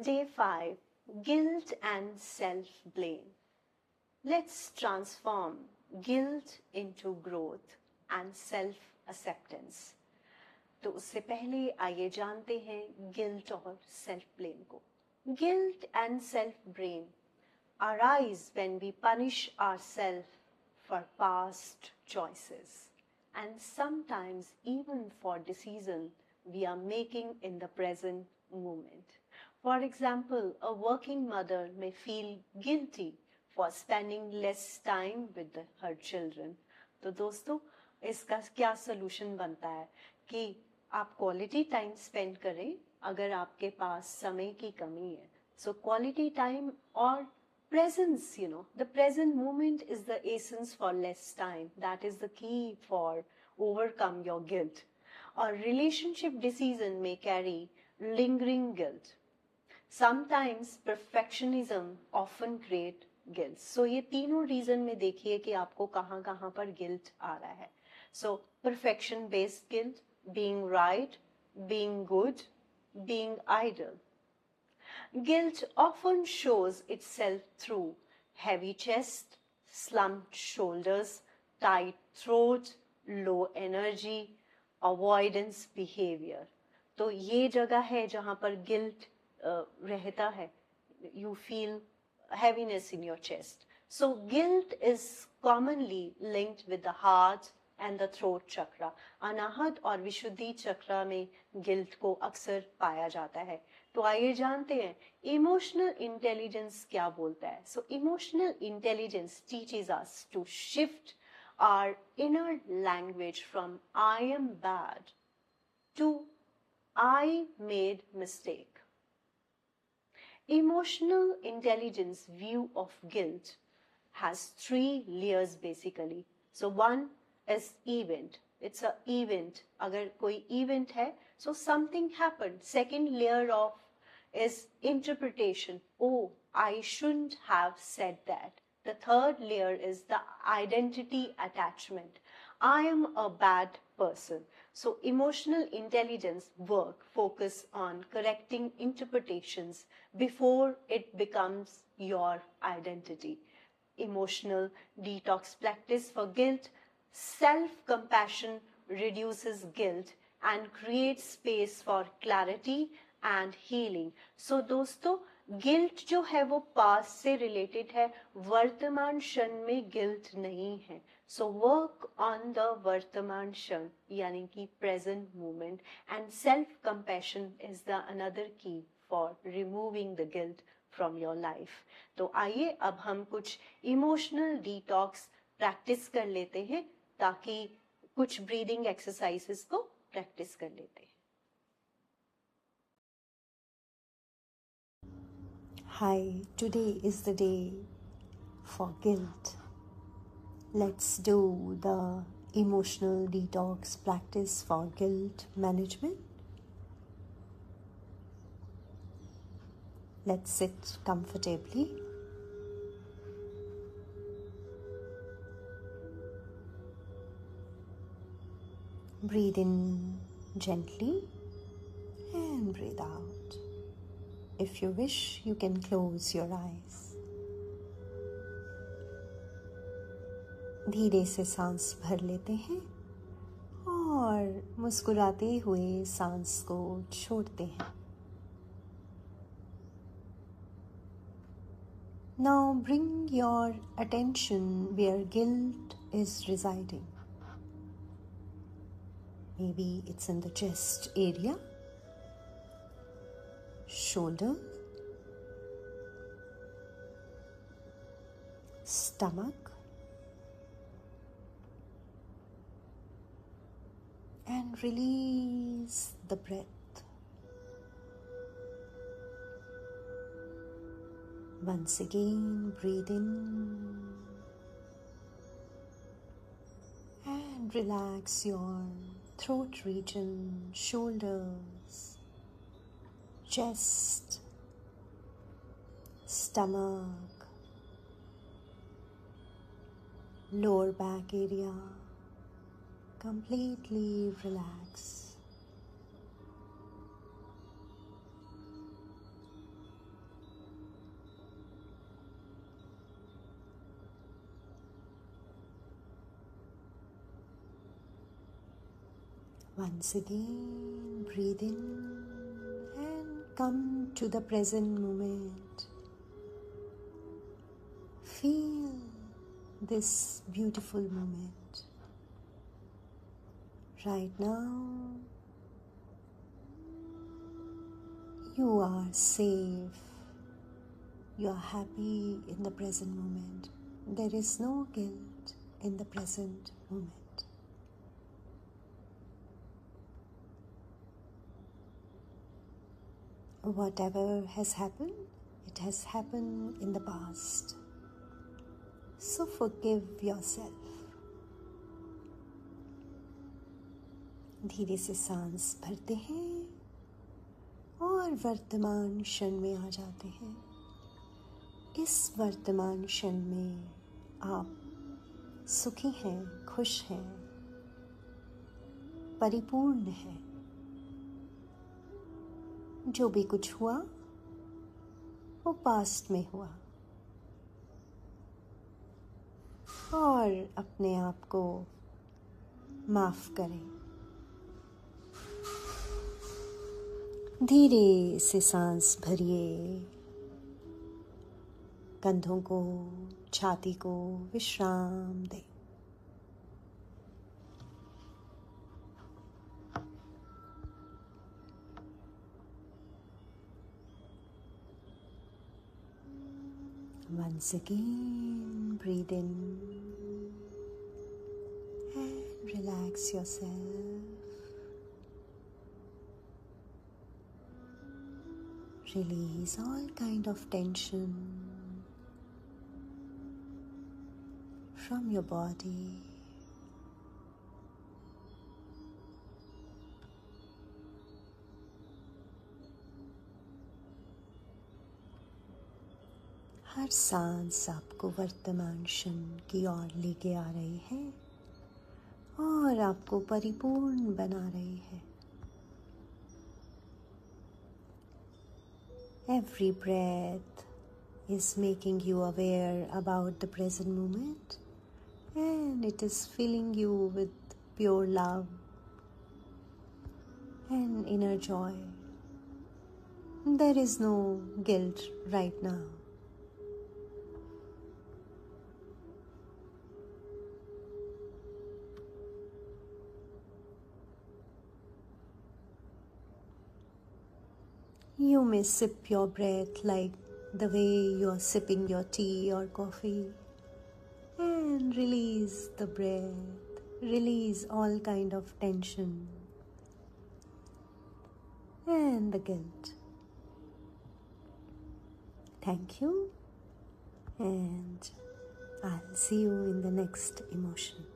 Day 5. Guilt and self-blame. Let's transform guilt into growth and self-acceptance. तो उससे पहले आइए जानते हैं गिल्ट और सेल्फ ब्लेम को. Guilt and self-blame arise when we punish ourselves for past choices and sometimes even for decisions we are making in the present moment. For example, a working mother may feel guilty for spending less time with her children. तो दोस्तों, इसका क्या solution बनता है कि आप quality time spend करें अगर आपके पास समय की कमी है. सो क्वालिटी टाइम और presence, the present moment is the essence for less time. That is the key for overcome your guilt. A relationship decision may carry lingering guilt. Sometimes perfectionism often create guilt. So ये तीनों reason में देखिए कि आपको कहाँ कहाँ पर guilt आ रहा है. So perfection based guilt, being right, being good, being idle. Guilt often shows itself through heavy chest, slumped shoulders, tight throat, low energy, avoidance behavior. तो ये जगह है जहाँ पर guilt रहता है. You feel heaviness in your chest. So guilt is commonly linked with the heart and the throat chakra. अनाहत और विशुद्धि चक्र में guilt को अक्सर पाया जाता है. तो आइए जानते हैं इमोशनल इंटेलिजेंस क्या बोलता है. So emotional intelligence teaches us to shift our inner language from I am bad to I made mistake. Emotional intelligence view of guilt has 3 layers basically. So one is event. It's a event. अगर कोई event है, so something happened. Second layer of is interpretation. Oh, I shouldn't have said that. The third layer is the identity attachment. I am a bad person. So emotional intelligence work focus on correcting interpretations before it becomes your identity. Emotional detox practice for guilt. Self-compassion reduces guilt and creates space for clarity and healing. So दोस्तों, guilt जो है वो past से related है, वर्तमान क्षण में guilt नहीं है. So work on the वर्तमान क्षण यानी कि present moment, and self-compassion is the another key for removing the guilt from your life. तो आइए अब हम कुछ emotional detox practice कर लेते हैं ताकि कुछ breathing exercises को practice कर लेते हैं. Hi, today is the day for guilt. Let's do the emotional detox practice for guilt management. Let's sit comfortably. Breathe in gently and breathe out. If you wish, you can close your eyes. धीरे से सांस भर लेते हैं और मुस्कुराते हुए सांस को छोड़ते हैं. Now bring your attention where guilt is residing. Maybe it's in the chest area, shoulder, stomach, and release the breath. Once again, breathe in and relax your throat region, shoulders, chest, stomach, lower back area. Completely relax. Once again, breathe in and come to the present moment. Feel this beautiful moment. Right now, you are safe. You are happy in the present moment. There is no guilt in the present moment. Whatever has happened, it has happened in the past. So forgive yourself. धीरे से सांस भरते हैं और वर्तमान क्षण में आ जाते हैं। इस वर्तमान क्षण में आप सुखी हैं, खुश हैं, परिपूर्ण हैं। जो भी कुछ हुआ वो पास्ट में हुआ और अपने आप को माफ करें। धीरे से सांस भरिए, कंधों को, छाती को विश्राम दें। Once again, breathe in and relax yourself. Release all kind of tension from your body. हर सांस आपको वर्तमान क्षण की ओर लेके आ रही है और आपको परिपूर्ण बना रही है। Every breath is making you aware about the present moment, and it is filling you with pure love and inner joy. There is no guilt right now. You may sip your breath like the way you are sipping your tea or coffee, and release the breath, release all kind of tension and the guilt. Thank you, and I'll see you in the next emotion.